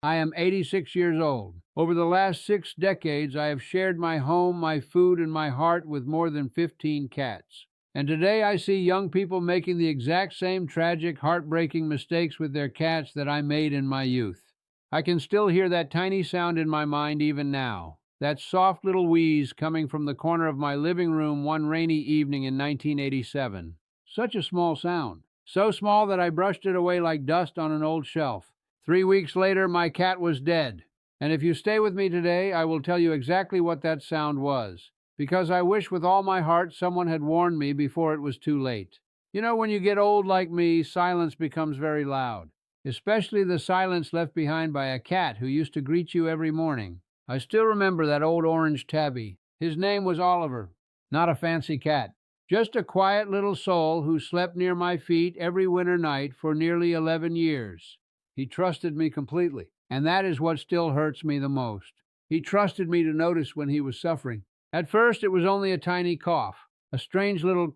I am 86 years old. Over the last 6 decades, I have shared my home, my food, and my heart with more than 15 cats. And today I see young people making the exact same tragic, heartbreaking mistakes with their cats that I made in my youth. I can still hear that tiny sound in my mind even now. That soft little wheeze coming from the corner of my living room one rainy evening in 1987. Such a small sound. So small that I brushed it away like dust on an old shelf. 3 weeks later, my cat was dead. And if you stay with me today, I will tell you exactly what that sound was. Because I wish with all my heart someone had warned me before it was too late. You know, when you get old like me, silence becomes very loud. Especially the silence left behind by a cat who used to greet you every morning. I still remember that old orange tabby. His name was Oliver. Not a fancy cat. Just a quiet little soul who slept near my feet every winter night for nearly 11 years. He trusted me completely, and that is what still hurts me the most. He trusted me to notice when he was suffering. At first, it was only a tiny cough, a strange little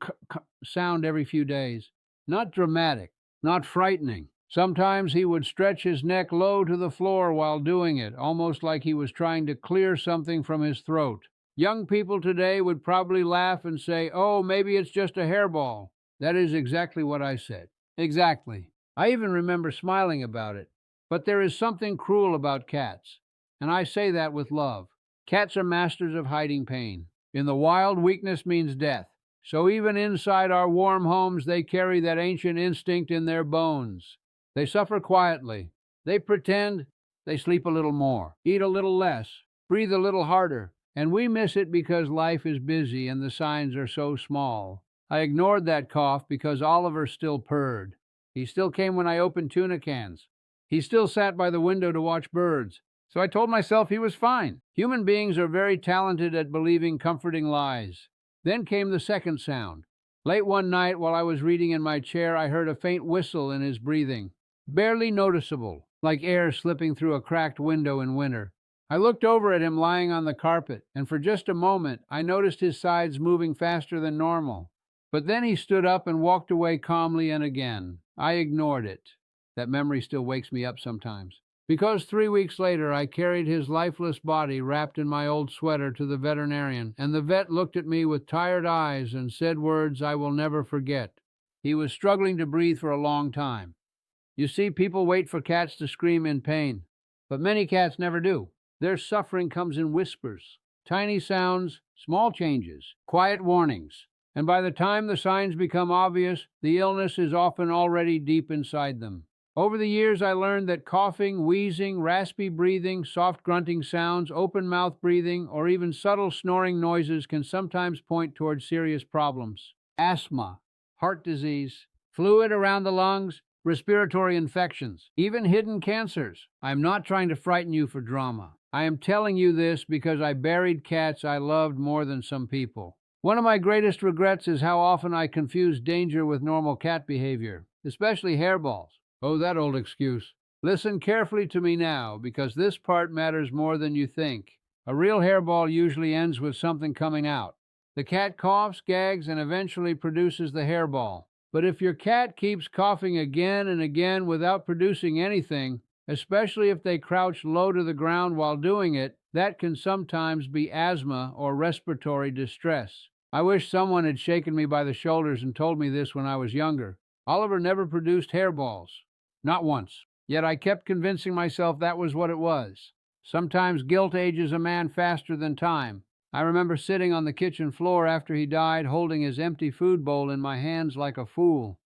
sound every few days. Not dramatic, not frightening. Sometimes he would stretch his neck low to the floor while doing it, almost like he was trying to clear something from his throat. Young people today would probably laugh and say, "Oh, maybe it's just a hairball." That is exactly what I said. Exactly. I even remember smiling about it. But there is something cruel about cats, and I say that with love. Cats are masters of hiding pain. In the wild, weakness means death. So even inside our warm homes, they carry that ancient instinct in their bones. They suffer quietly. They pretend. They sleep a little more, eat a little less, breathe a little harder. And we miss it because life is busy and the signs are so small. I ignored that cough because Oliver still purred. He still came when I opened tuna cans. He still sat by the window to watch birds. So I told myself he was fine. Human beings are very talented at believing comforting lies. Then came the second sound. Late one night while I was reading in my chair, I heard a faint whistle in his breathing. Barely noticeable, like air slipping through a cracked window in winter. I looked over at him lying on the carpet, and for just a moment I noticed his sides moving faster than normal. But then he stood up and walked away calmly, and again I ignored it. That memory still wakes me up sometimes. Because 3 weeks later I carried his lifeless body wrapped in my old sweater to the veterinarian, and the vet looked at me with tired eyes and said words I will never forget. He was struggling to breathe for a long time. You see, people wait for cats to scream in pain, but many cats never do. Their suffering comes in whispers, tiny sounds, small changes, quiet warnings. And by the time the signs become obvious, the illness is often already deep inside them. Over the years, I learned that coughing, wheezing, raspy breathing, soft grunting sounds, open mouth breathing, or even subtle snoring noises can sometimes point toward serious problems. Asthma, heart disease, fluid around the lungs, respiratory infections, even hidden cancers. I am not trying to frighten you for drama. I am telling you this because I buried cats I loved more than some people. One of my greatest regrets is how often I confuse danger with normal cat behavior, especially hairballs. Oh, that old excuse. Listen carefully to me now, because this part matters more than you think. A real hairball usually ends with something coming out. The cat coughs, gags, and eventually produces the hairball. But if your cat keeps coughing again and again without producing anything, especially if they crouch low to the ground while doing it, that can sometimes be asthma or respiratory distress. I wish someone had shaken me by the shoulders and told me this when I was younger. Oliver never produced hairballs. Not once. Yet I kept convincing myself that was what it was. Sometimes guilt ages a man faster than time. I remember sitting on the kitchen floor after he died, holding his empty food bowl in my hands like a fool.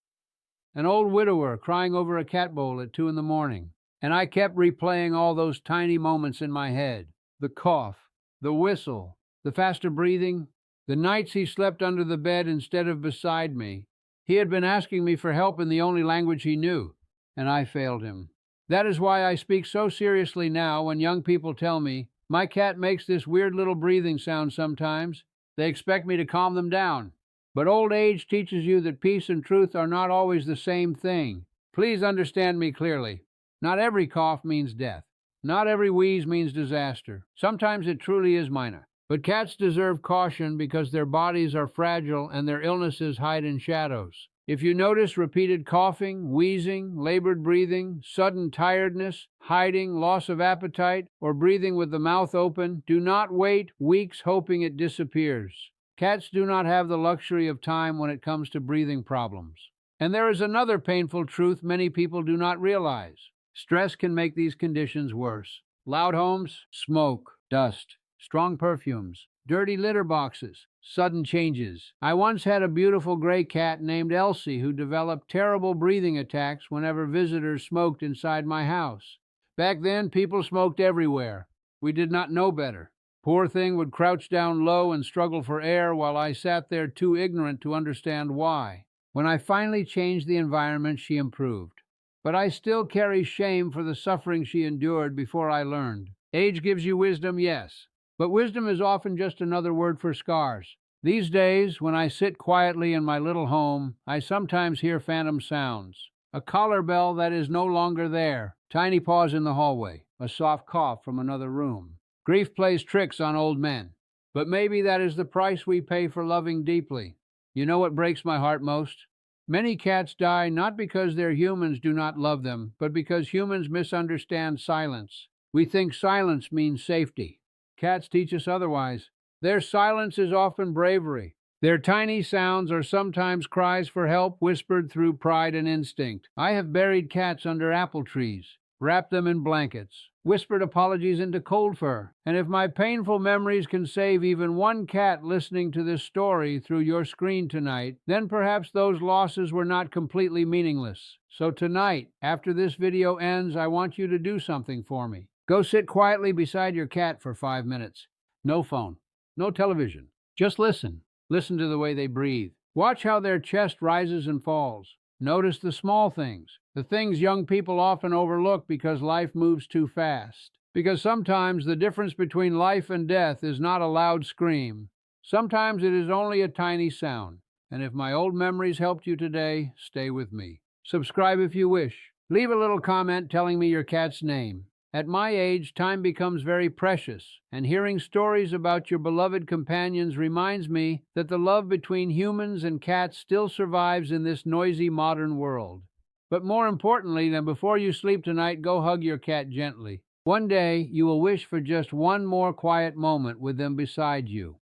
An old widower crying over a cat bowl at 2 a.m. And I kept replaying all those tiny moments in my head. The cough, the whistle, the faster breathing, the nights he slept under the bed instead of beside me. He had been asking me for help in the only language he knew, and I failed him. That is why I speak so seriously now when young people tell me, "My cat makes this weird little breathing sound sometimes." They expect me to calm them down. But old age teaches you that peace and truth are not always the same thing. Please understand me clearly. Not every cough means death. Not every wheeze means disaster. Sometimes it truly is minor. But cats deserve caution because their bodies are fragile and their illnesses hide in shadows. If you notice repeated coughing, wheezing, labored breathing, sudden tiredness, hiding, loss of appetite, or breathing with the mouth open, do not wait weeks hoping it disappears. Cats do not have the luxury of time when it comes to breathing problems. And there is another painful truth many people do not realize. Stress can make these conditions worse. Loud homes, smoke, dust, strong perfumes, dirty litter boxes, sudden changes. I once had a beautiful gray cat named Elsie who developed terrible breathing attacks whenever visitors smoked inside my house. Back then, people smoked everywhere. We did not know better. Poor thing would crouch down low and struggle for air while I sat there too ignorant to understand why. When I finally changed the environment, she improved. But I still carry shame for the suffering she endured before I learned. Age gives you wisdom, yes. But wisdom is often just another word for scars. These days, when I sit quietly in my little home, I sometimes hear phantom sounds. A collar bell that is no longer there, tiny paws in the hallway, a soft cough from another room. Grief plays tricks on old men. But maybe that is the price we pay for loving deeply. You know what breaks my heart most? Many cats die not because their humans do not love them, but because humans misunderstand silence. We think silence means safety. Cats teach us otherwise. Their silence is often bravery. Their tiny sounds are sometimes cries for help whispered through pride and instinct. I have buried cats under apple trees, wrapped them in blankets, whispered apologies into cold fur. And if my painful memories can save even one cat listening to this story through your screen tonight, then perhaps those losses were not completely meaningless. So tonight, after this video ends, I want you to do something for me. Go sit quietly beside your cat for 5 minutes. No phone, no television. Just listen. Listen to the way they breathe. Watch how their chest rises and falls. Notice the small things, the things young people often overlook because life moves too fast. Because sometimes the difference between life and death is not a loud scream. Sometimes it is only a tiny sound. And if my old memories helped you today, stay with me. Subscribe if you wish. Leave a little comment telling me your cat's name. At my age, time becomes very precious, and hearing stories about your beloved companions reminds me that the love between humans and cats still survives in this noisy modern world. But more importantly, than before you sleep tonight, go hug your cat gently. One day, you will wish for just one more quiet moment with them beside you.